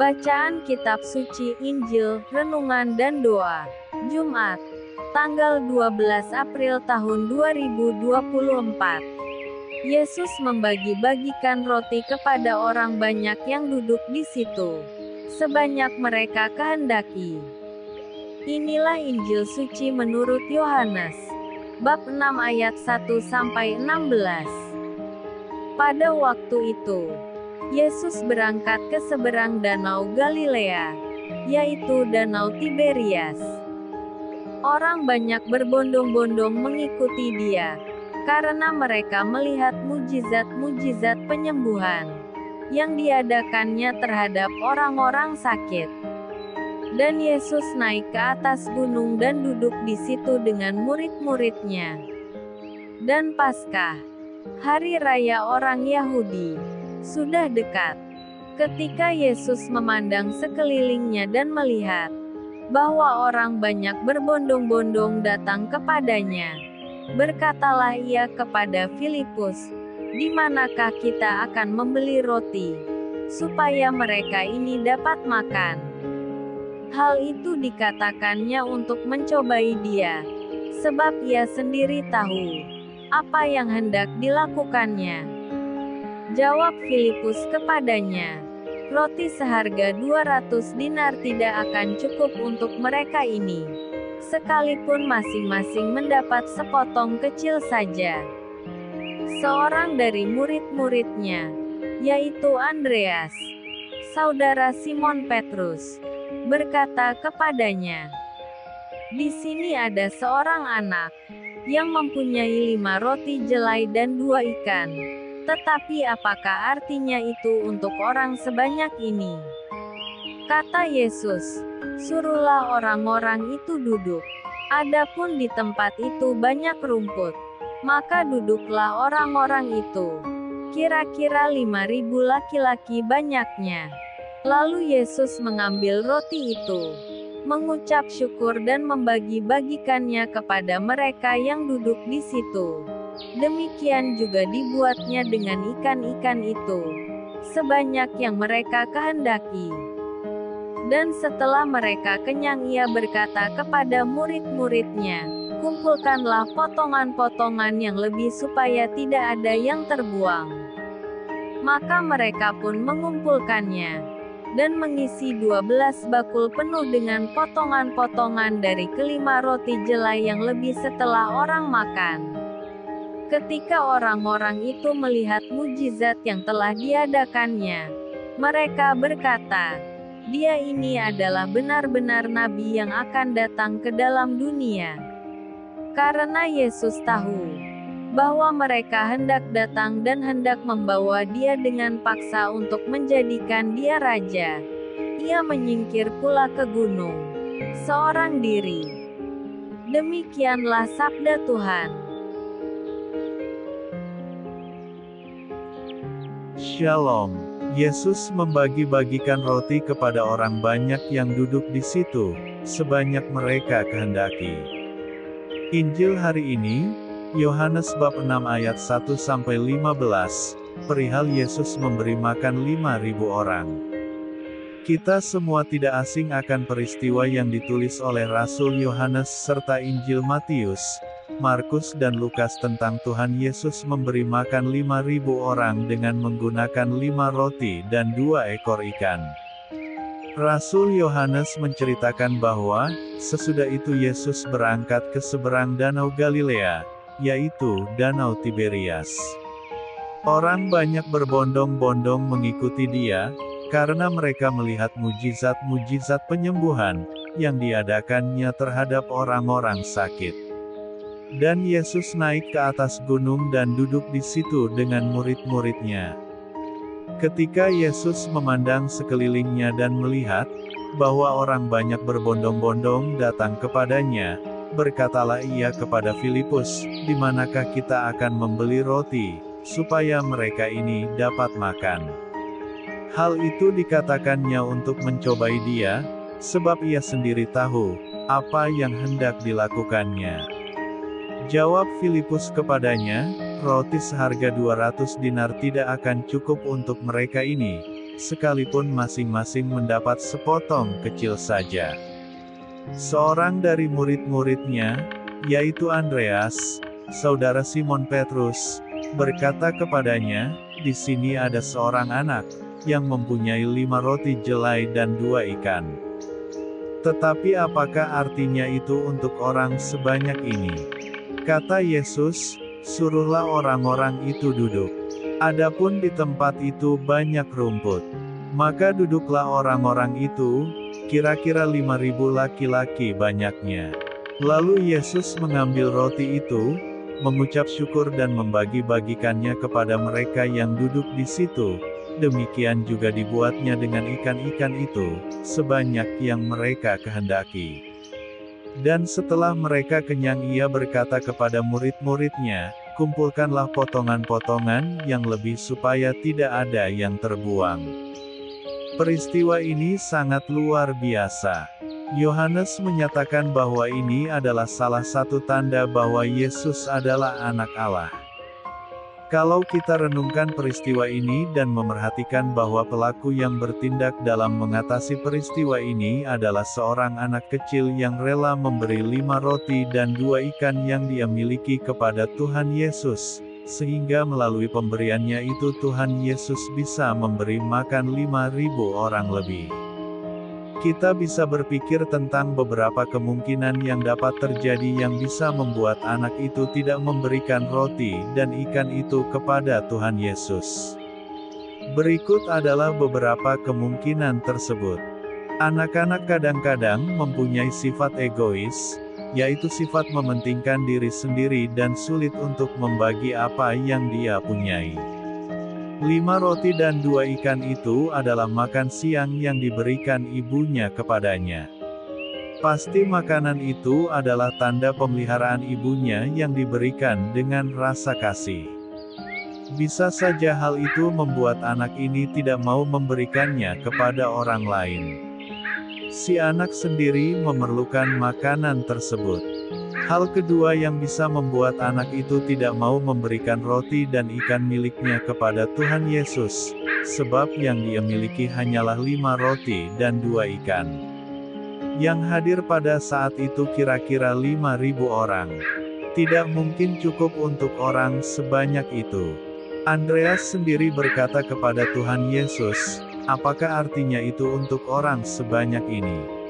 Bacaan Kitab Suci, Injil, Renungan dan Doa. Jumat, tanggal 12 April tahun 2024. Yesus membagi-bagikan roti kepada orang banyak yang duduk di situ, sebanyak mereka kehendaki. Inilah Injil suci menurut Yohanes. Bab 6 ayat 1-16. Pada waktu itu, Yesus berangkat ke seberang Danau Galilea, yaitu Danau Tiberias. Orang banyak berbondong-bondong mengikuti Dia, karena mereka melihat mujizat-mujizat penyembuhan yang diadakannya terhadap orang-orang sakit. Dan Yesus naik ke atas gunung dan duduk di situ dengan murid-muridnya. Dan Paskah, hari raya orang Yahudi, sudah dekat. Ketika Yesus memandang sekelilingnya dan melihat bahwa orang banyak berbondong-bondong datang kepadanya, berkatalah Ia kepada Filipus, "Di manakah kita akan membeli roti, supaya mereka ini dapat makan?" Hal itu dikatakannya untuk mencobai Dia, sebab Ia sendiri tahu apa yang hendak dilakukannya. Jawab Filipus kepadanya, "Roti seharga 200 dinar tidak akan cukup untuk mereka ini, sekalipun masing-masing mendapat sepotong kecil saja." Seorang dari murid-muridnya, yaitu Andreas, saudara Simon Petrus, berkata kepadanya, "Di sini ada seorang anak yang mempunyai 5 roti jelai dan 2 ikan. Tetapi apakah artinya itu untuk orang sebanyak ini?" Kata Yesus, "Suruhlah orang-orang itu duduk." Adapun di tempat itu banyak rumput, maka duduklah orang-orang itu. Kira-kira 5.000 laki-laki banyaknya. Lalu Yesus mengambil roti itu, mengucap syukur dan membagi-bagikannya kepada mereka yang duduk di situ. Demikian juga dibuatnya dengan ikan-ikan itu, sebanyak yang mereka kehendaki. Dan setelah mereka kenyang Ia berkata kepada murid-muridnya, "Kumpulkanlah potongan-potongan yang lebih supaya tidak ada yang terbuang." Maka mereka pun mengumpulkannya, dan mengisi 12 bakul penuh dengan potongan-potongan dari kelima roti jelai yang lebih setelah orang makan. Ketika orang-orang itu melihat mujizat yang telah diadakannya, mereka berkata, "Dia ini adalah benar-benar nabi yang akan datang ke dalam dunia." Karena Yesus tahu bahwa mereka hendak datang dan hendak membawa Dia dengan paksa untuk menjadikan Dia raja, Ia menyingkir pula ke gunung, seorang diri. Demikianlah sabda Tuhan. Shalom. Yesus membagi-bagikan roti kepada orang banyak yang duduk di situ, sebanyak mereka kehendaki. Injil hari ini, Yohanes bab 6 ayat 1-15, perihal Yesus memberi makan 5.000 orang. Kita semua tidak asing akan peristiwa yang ditulis oleh Rasul Yohanes serta Injil Matius, Markus dan Lukas tentang Tuhan Yesus memberi makan 5.000 orang dengan menggunakan 5 roti dan 2 ekor ikan. Rasul Yohanes menceritakan bahwa, sesudah itu Yesus berangkat ke seberang Danau Galilea, yaitu Danau Tiberias. Orang banyak berbondong-bondong mengikuti Dia, karena mereka melihat mujizat-mujizat penyembuhan yang diadakannya terhadap orang-orang sakit. Dan Yesus naik ke atas gunung dan duduk di situ dengan murid-muridnya. Ketika Yesus memandang sekelilingnya dan melihat bahwa orang banyak berbondong-bondong datang kepadanya, berkatalah Ia kepada Filipus, "Di manakah kita akan membeli roti, supaya mereka ini dapat makan?" Hal itu dikatakannya untuk mencobai Dia, sebab Ia sendiri tahu apa yang hendak dilakukannya. Jawab Filipus kepadanya, "Roti seharga 200 dinar tidak akan cukup untuk mereka ini, sekalipun masing-masing mendapat sepotong kecil saja. Seorang dari murid-muridnya, yaitu Andreas, saudara Simon Petrus, berkata kepadanya, "Di sini ada seorang anak, yang mempunyai 5 roti jelai dan 2 ikan. Tetapi apakah artinya itu untuk orang sebanyak ini?" Kata Yesus, "Suruhlah orang-orang itu duduk." Adapun di tempat itu banyak rumput. Maka duduklah orang-orang itu, kira-kira 5.000 laki-laki banyaknya. Lalu Yesus mengambil roti itu, mengucap syukur dan membagi-bagikannya kepada mereka yang duduk di situ. Demikian juga dibuatnya dengan ikan-ikan itu, sebanyak yang mereka kehendaki. Dan setelah mereka kenyang, ia berkata kepada murid-muridnya, "Kumpulkanlah potongan-potongan yang lebih supaya tidak ada yang terbuang." Peristiwa ini sangat luar biasa. Yohanes menyatakan bahwa ini adalah salah satu tanda bahwa Yesus adalah Anak Allah. Kalau kita renungkan peristiwa ini dan memerhatikan bahwa pelaku yang bertindak dalam mengatasi peristiwa ini adalah seorang anak kecil yang rela memberi 5 roti dan 2 ikan yang dia miliki kepada Tuhan Yesus, sehingga melalui pemberiannya itu Tuhan Yesus bisa memberi makan 5.000 orang lebih. Kita bisa berpikir tentang beberapa kemungkinan yang dapat terjadi yang bisa membuat anak itu tidak memberikan roti dan ikan itu kepada Tuhan Yesus. Berikut adalah beberapa kemungkinan tersebut. Anak-anak kadang-kadang mempunyai sifat egois, yaitu sifat mementingkan diri sendiri dan sulit untuk membagi apa yang dia punyai. 5 roti dan 2 ikan itu adalah makan siang yang diberikan ibunya kepadanya. Pasti makanan itu adalah tanda pemeliharaan ibunya yang diberikan dengan rasa kasih. Bisa saja hal itu membuat anak ini tidak mau memberikannya kepada orang lain. Si anak sendiri memerlukan makanan tersebut. Hal kedua yang bisa membuat anak itu tidak mau memberikan roti dan ikan miliknya kepada Tuhan Yesus, sebab yang dia miliki hanyalah 5 roti dan 2 ikan. Yang hadir pada saat itu kira-kira 5.000 orang. Tidak mungkin cukup untuk orang sebanyak itu. Andreas sendiri berkata kepada Tuhan Yesus, "Apakah artinya itu untuk orang sebanyak ini?"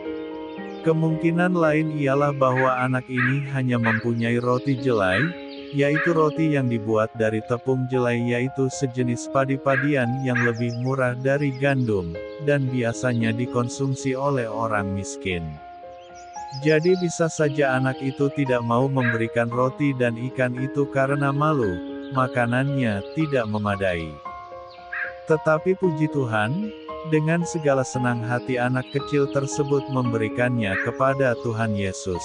Kemungkinan lain ialah bahwa anak ini hanya mempunyai roti jelai, yaitu roti yang dibuat dari tepung jelai, yaitu sejenis padi-padian yang lebih murah dari gandum, dan biasanya dikonsumsi oleh orang miskin. Jadi bisa saja anak itu tidak mau memberikan roti dan ikan itu karena malu, makanannya tidak memadai. Tetapi puji Tuhan, dengan segala senang hati anak kecil tersebut memberikannya kepada Tuhan Yesus.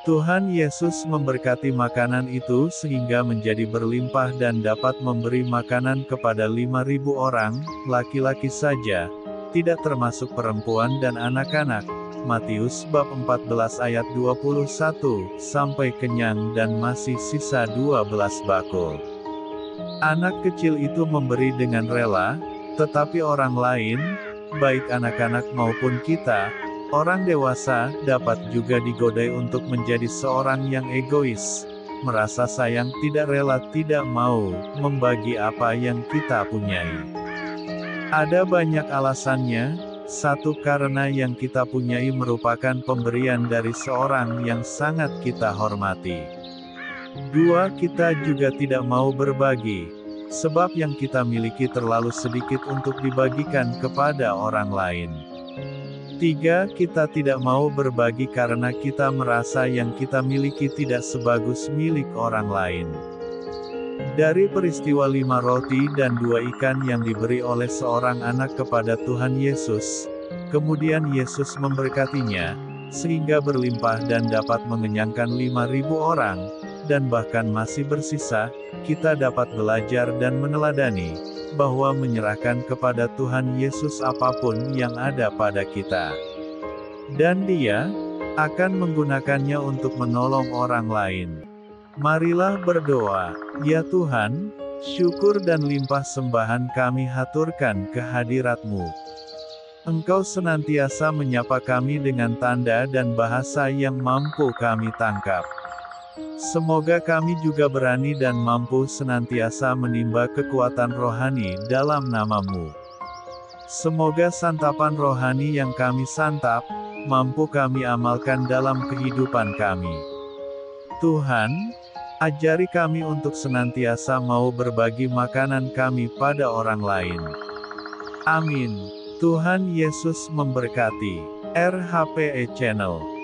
Tuhan Yesus memberkati makanan itu sehingga menjadi berlimpah dan dapat memberi makanan kepada 5.000 orang, laki-laki saja, tidak termasuk perempuan dan anak-anak. Matius bab 14 ayat 21, sampai kenyang dan masih sisa 12 bakul. Anak kecil itu memberi dengan rela, tetapi orang lain, baik anak-anak maupun kita, orang dewasa, dapat juga digodai untuk menjadi seorang yang egois, merasa sayang, tidak rela, tidak mau membagi apa yang kita punyai. Ada banyak alasannya. 1. Karena yang kita punyai merupakan pemberian dari seorang yang sangat kita hormati. 2. Kita juga tidak mau berbagi, sebab yang kita miliki terlalu sedikit untuk dibagikan kepada orang lain. 3. Kita tidak mau berbagi karena kita merasa yang kita miliki tidak sebagus milik orang lain. Dari peristiwa 5 roti dan 2 ikan yang diberi oleh seorang anak kepada Tuhan Yesus, kemudian Yesus memberkatinya, sehingga berlimpah dan dapat mengenyangkan 5.000 orang, dan bahkan masih bersisa, kita dapat belajar dan meneladani, bahwa menyerahkan kepada Tuhan Yesus apapun yang ada pada kita. Dan Dia akan menggunakannya untuk menolong orang lain. Marilah berdoa. Ya Tuhan, Syukur dan limpah sembahan kami haturkan ke hadirat-Mu. Engkau senantiasa menyapa kami dengan tanda dan bahasa yang mampu kami tangkap. Semoga kami juga berani dan mampu senantiasa menimba kekuatan rohani dalam nama-Mu. Semoga santapan rohani yang kami santap, mampu kami amalkan dalam kehidupan kami. Tuhan, ajari kami untuk senantiasa mau berbagi makanan kami pada orang lain. Amin. Tuhan Yesus memberkati. RHPE Channel.